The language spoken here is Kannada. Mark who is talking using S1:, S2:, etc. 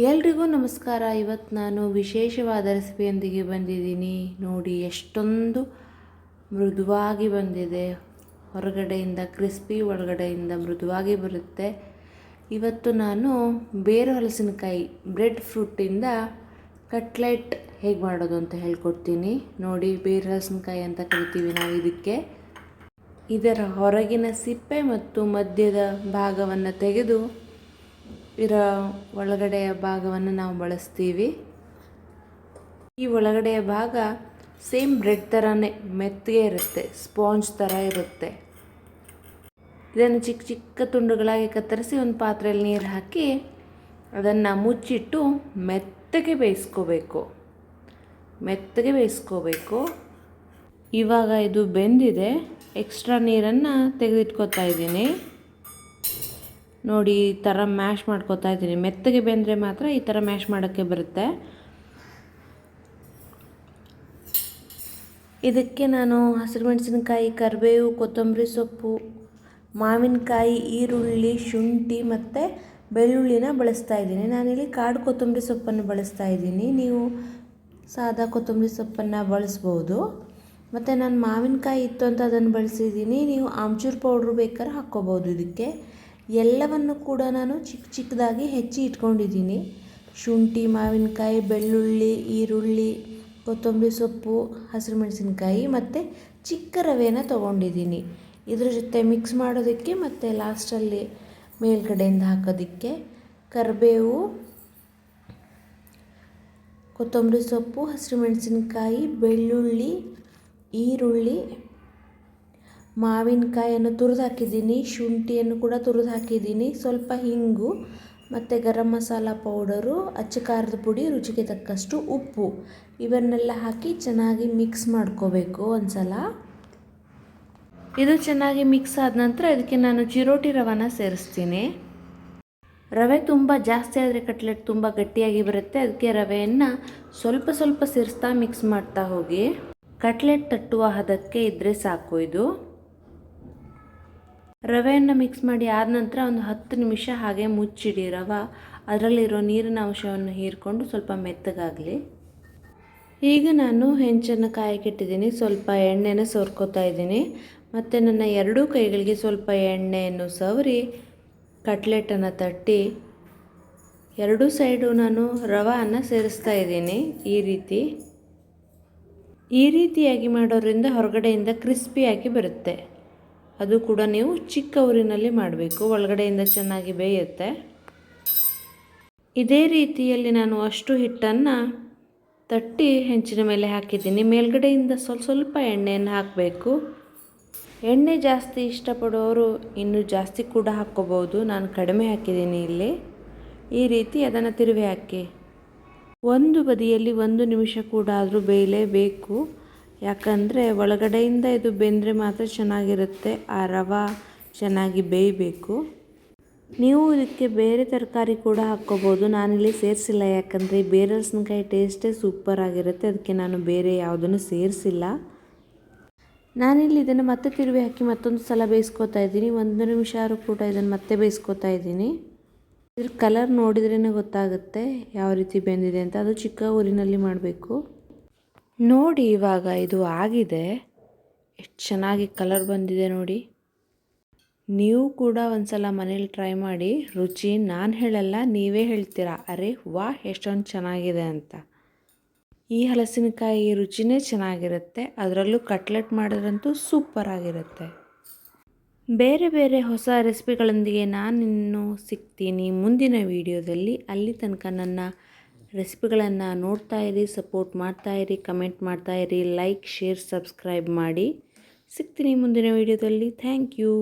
S1: ಎಲ್ರಿಗೂ ನಮಸ್ಕಾರ. ಇವತ್ತು ನಾನು ವಿಶೇಷವಾದ ರೆಸಿಪಿಯೊಂದಿಗೆ ಬಂದಿದ್ದೀನಿ. ನೋಡಿ ಎಷ್ಟೊಂದು ಮೃದುವಾಗಿ ಬಂದಿದೆ. ಹೊರಗಡೆಯಿಂದ ಕ್ರಿಸ್ಪಿ, ಒಳಗಡೆಯಿಂದ ಮೃದುವಾಗಿ ಬರುತ್ತೆ. ಇವತ್ತು ನಾನು ಬೇರು ಹಲಸಿನಕಾಯಿ ಬ್ರೆಡ್ ಫ್ರೂಟಿಂದ ಕಟ್ಲೆಟ್ ಹೇಗೆ ಮಾಡೋದು ಅಂತ ಹೇಳ್ಕೊಡ್ತೀನಿ. ನೋಡಿ, ಬೇರು ಹಲಸಿನಕಾಯಿ ಅಂತ ಕರಿತೀವಿ ನಾವು ಇದಕ್ಕೆ. ಇದರ ಹೊರಗಿನ ಸಿಪ್ಪೆ ಮತ್ತು ಮಧ್ಯದ ಭಾಗವನ್ನು ತೆಗೆದು ಇದರ ಒಳಗಡೆಯ ಭಾಗವನ್ನು ನಾವು ಬಳಸ್ತೀವಿ. ಈ ಒಳಗಡೆಯ ಭಾಗ ಸೇಮ್ ಬ್ರೆಡ್ ಥರನೇ ಮೆತ್ತಗೆ ಇರುತ್ತೆ, ಸ್ಪಾಂಜ್ ಥರ ಇರುತ್ತೆ. ಇದನ್ನು ಚಿಕ್ಕ ಚಿಕ್ಕ ತುಂಡುಗಳಾಗಿ ಕತ್ತರಿಸಿ ಒಂದು ಪಾತ್ರೆಯಲ್ಲಿ ನೀರು ಹಾಕಿ ಅದನ್ನು ಮುಚ್ಚಿಟ್ಟು ಮೆತ್ತಗೆ ಬೇಯಿಸ್ಕೋಬೇಕು. ಇವಾಗ ಇದು ಬೆಂದಿದೆ. ಎಕ್ಸ್ಟ್ರಾ ನೀರನ್ನು ತೆಗೆದಿಟ್ಕೋತಾ ಇದ್ದೀನಿ. ನೋಡಿ, ಈ ಥರ ಮ್ಯಾಶ್ ಮಾಡ್ಕೋತಾ ಇದ್ದೀನಿ. ಮೆತ್ತಗೆ ಬೆಂದರೆ ಮಾತ್ರ ಈ ಥರ ಮ್ಯಾಶ್ ಮಾಡೋಕ್ಕೆ ಬರುತ್ತೆ. ಇದಕ್ಕೆ ನಾನು ಹಸಿರುಮೆಣಸಿನಕಾಯಿ, ಕರಿಬೇವು, ಕೊತ್ತಂಬರಿ ಸೊಪ್ಪು, ಮಾವಿನಕಾಯಿ, ಈರುಳ್ಳಿ, ಶುಂಠಿ ಮತ್ತು ಬೆಳ್ಳುಳ್ಳಿನ ಬಳಸ್ತಾ ಇದ್ದೀನಿ. ನಾನಿಲ್ಲಿ ಕಾಡು ಕೊತ್ತಂಬರಿ ಸೊಪ್ಪನ್ನು ಬಳಸ್ತಾ ಇದ್ದೀನಿ. ನೀವು ಸಾದಾ ಕೊತ್ತಂಬರಿ ಸೊಪ್ಪನ್ನು ಬಳಸ್ಬೋದು. ಮತ್ತು ನಾನು ಮಾವಿನಕಾಯಿ ಇತ್ತು ಅಂತ ಅದನ್ನು ಬಳಸಿದ್ದೀನಿ. ನೀವು ಆಮ್ಚೂರು ಪೌಡ್ರು ಬೇಕಾದ್ರೆ ಹಾಕ್ಕೋಬೋದು. ಇದಕ್ಕೆ ಎಲ್ಲವನ್ನು ಕೂಡ ನಾನು ಚಿಕ್ಕ ಚಿಕ್ಕದಾಗಿ ಹೆಚ್ಚಿ ಇಟ್ಕೊಂಡಿದ್ದೀನಿ. ಶುಂಠಿ, ಮಾವಿನಕಾಯಿ, ಬೆಳ್ಳುಳ್ಳಿ, ಈರುಳ್ಳಿ, ಕೊತ್ತಂಬರಿ ಸೊಪ್ಪು, ಹಸಿರು ಮೆಣಸಿನಕಾಯಿ ಮತ್ತು ಚಿಕ್ಕ ರವೆನ ತೊಗೊಂಡಿದ್ದೀನಿ. ಇದ್ರ ಜೊತೆ ಮಿಕ್ಸ್ ಮಾಡೋದಕ್ಕೆ ಮತ್ತು ಲಾಸ್ಟಲ್ಲಿ ಮೇಲ್ಗಡೆಯಿಂದ ಹಾಕೋದಕ್ಕೆ ಕರಿಬೇವು, ಕೊತ್ತಂಬರಿ ಸೊಪ್ಪು, ಹಸಿರು ಮೆಣಸಿನಕಾಯಿ, ಬೆಳ್ಳುಳ್ಳಿ, ಈರುಳ್ಳಿ, ಮಾವಿನಕಾಯಿಯನ್ನು ತುರಿದು ಹಾಕಿದ್ದೀನಿ. ಶುಂಠಿಯನ್ನು ಕೂಡ ತುರಿದು ಹಾಕಿದ್ದೀನಿ. ಸ್ವಲ್ಪ ಹಿಂಗು ಮತ್ತು ಗರಂ ಮಸಾಲ ಪೌಡರು, ಅಚ್ಚ ಖಾರದ ಪುಡಿ, ರುಚಿಗೆ ತಕ್ಕಷ್ಟು ಉಪ್ಪು, ಇವನ್ನೆಲ್ಲ ಹಾಕಿ ಚೆನ್ನಾಗಿ ಮಿಕ್ಸ್ ಮಾಡ್ಕೋಬೇಕು ಒಂದು ಸಲ. ಇದು ಚೆನ್ನಾಗಿ ಮಿಕ್ಸ್ ಆದ ನಂತರ ಇದಕ್ಕೆ ನಾನು ಚಿರೋಟಿ ರವೆನ ಸೇರಿಸ್ತೀನಿ. ರವೆ ತುಂಬ ಜಾಸ್ತಿ ಆದರೆ ಕಟ್ಲೆಟ್ ತುಂಬ ಗಟ್ಟಿಯಾಗಿ ಬರುತ್ತೆ. ಅದಕ್ಕೆ ರವೆಯನ್ನು ಸ್ವಲ್ಪ ಸ್ವಲ್ಪ ಸೇರಿಸ್ತಾ ಮಿಕ್ಸ್ ಮಾಡ್ತಾ ಹೋಗಿ. ಕಟ್ಲೆಟ್ ತಟ್ಟುವ ಹದಕ್ಕೆ ಇದ್ದರೆ ಸಾಕು. ಇದು ರವೆಯನ್ನು ಮಿಕ್ಸ್ ಮಾಡಿ ಆದ ನಂತರ ಒಂದು 10 ನಿಮಿಷ ಹಾಗೆ ಮುಚ್ಚಿಡಿ. ರವೆ ಅದರಲ್ಲಿರೋ ನೀರಿನ ಅಂಶವನ್ನು ಹೀರಿಕೊಂಡು ಸ್ವಲ್ಪ ಮೆತ್ತಗಾಗಲಿ. ಈಗ ನಾನು ಹೆಂಚನ್ನು ಕಾಯಕ್ಕಿಟ್ಟಿದ್ದೀನಿ. ಸ್ವಲ್ಪ ಎಣ್ಣೆನ ಸವರ್ಕೋತಾ ಇದ್ದೀನಿ. ಮತ್ತು ನನ್ನ ಎರಡೂ ಕೈಗಳಿಗೆ ಸ್ವಲ್ಪ ಎಣ್ಣೆಯನ್ನು ಸವರಿ ಕಟ್ಲೆಟನ್ನು ತಟ್ಟಿ ಎರಡೂ ಸೈಡು ನಾನು ರವೆಯನ್ನು ಸೇರಿಸ್ತಾ ಇದ್ದೀನಿ. ಈ ರೀತಿಯಾಗಿ ಮಾಡೋದ್ರಿಂದ ಹೊರಗಡೆಯಿಂದ ಕ್ರಿಸ್ಪಿಯಾಗಿ ಬರುತ್ತೆ. ಅದು ಕೂಡ ನೀವು ಚಿಕ್ಕ ಊರಿನಲ್ಲಿ ಮಾಡಬೇಕು, ಒಳಗಡೆಯಿಂದ ಚೆನ್ನಾಗಿ ಬೇಯುತ್ತೆ. ಇದೇ ರೀತಿಯಲ್ಲಿ ನಾನು ಅಷ್ಟು ಹಿಟ್ಟನ್ನು ತಟ್ಟಿ ಹೆಂಚಿನ ಮೇಲೆ ಹಾಕಿದ್ದೀನಿ. ಮೇಲ್ಗಡೆಯಿಂದ ಸ್ವಲ್ಪ ಎಣ್ಣೆಯನ್ನು ಹಾಕಬೇಕು. ಎಣ್ಣೆ ಜಾಸ್ತಿ ಇಷ್ಟಪಡೋರು ಇನ್ನೂ ಜಾಸ್ತಿ ಕೂಡ ಹಾಕ್ಕೋಬೋದು. ನಾನು ಕಡಿಮೆ ಹಾಕಿದ್ದೀನಿ ಇಲ್ಲಿ. ಈ ರೀತಿ ಅದನ್ನು ತಿರುವಿ ಹಾಕಿ ಒಂದು ಬದಿಯಲ್ಲಿ 1 ನಿಮಿಷ ಕೂಡ ಆದರೂ ಬೇಯಲೇಬೇಕು. ಯಾಕಂದರೆ ಒಳಗಡೆಯಿಂದ ಇದು ಬೆಂದರೆ ಮಾತ್ರ ಚೆನ್ನಾಗಿರುತ್ತೆ. ಆ ರವೆ ಚೆನ್ನಾಗಿ ಬೇಯಬೇಕು. ನೀವು ಇದಕ್ಕೆ ಬೇರೆ ತರಕಾರಿ ಕೂಡ ಹಾಕ್ಕೋಬೋದು. ನಾನಿಲ್ಲಿ ಸೇರಿಸಿಲ್ಲ, ಯಾಕಂದರೆ ಈ ಬೇರೆ ಹಲಸಿನಕಾಯಿ ಟೇಸ್ಟೇ ಸೂಪರ್ ಆಗಿರುತ್ತೆ. ಅದಕ್ಕೆ ನಾನು ಬೇರೆ ಯಾವುದನ್ನು ಸೇರಿಸಿಲ್ಲ. ನಾನಿಲ್ಲಿ ಇದನ್ನು ಮತ್ತೆ ತಿರುವಿ ಹಾಕಿ ಮತ್ತೊಂದು ಸಲ ಬೇಯಿಸ್ಕೊತಾ ಇದ್ದೀನಿ. 1 ನಿಮಿಷ ಆದರೂ ಕೂಡ ಇದನ್ನು ಮತ್ತೆ ಬೇಯಿಸ್ಕೊತಾ ಇದ್ದೀನಿ. ಇದ್ರ ಕಲರ್ ನೋಡಿದ್ರೇ ಗೊತ್ತಾಗುತ್ತೆ ಯಾವ ರೀತಿ ಬೆಂದಿದೆ ಅಂತ. ಅದು ಚಿಕ್ಕ ಊರಿನಲ್ಲಿ ಮಾಡಬೇಕು. ನೋಡಿ, ಇವಾಗ ಇದು ಆಗಿದೆ. ಎಷ್ಟು ಚೆನ್ನಾಗಿ ಕಲರ್ ಬಂದಿದೆ ನೋಡಿ. ನೀವು ಕೂಡ ಒಂದು ಸಲ ಮನೇಲಿ ಟ್ರೈ ಮಾಡಿ. ರುಚಿ ನಾನು ಹೇಳಲ್ಲ, ನೀವೇ ಹೇಳ್ತೀರಾ, ಅರೆ ವಾಹ್ ಎಷ್ಟೊಂದು ಚೆನ್ನಾಗಿದೆ ಅಂತ. ಈ ಹಲಸಿನಕಾಯಿ ರುಚಿನೇ ಚೆನ್ನಾಗಿರುತ್ತೆ. ಅದರಲ್ಲೂ ಕಟ್ಲೆಟ್ ಮಾಡಿದ್ರಂತೂ ಸೂಪರ್ ಆಗಿರುತ್ತೆ. ಬೇರೆ ಬೇರೆ ಹೊಸ ರೆಸಿಪಿಗಳೊಂದಿಗೆ ನಾನಿನ್ನೂ ಸಿಗ್ತೀನಿ ಮುಂದಿನ ವೀಡಿಯೋದಲ್ಲಿ. ಅಲ್ಲಿ ತನಕ ನನ್ನ ರೆಸಿಪಿಗಳನ್ನು ನೋಡ್ತಾ ಇರಿ, ಸಪೋರ್ಟ್ ಮಾಡ್ತಾ ಇರಿ, ಕಮೆಂಟ್ ಮಾಡ್ತಾ ಇರಿ, ಲೈಕ್, ಶೇರ್, ಸಬ್ಸ್ಕ್ರೈಬ್ ಮಾಡಿ. ಸಿಗ್ತೀನಿ ಮುಂದಿನ ವೀಡಿಯೋದಲ್ಲಿ. Thank you.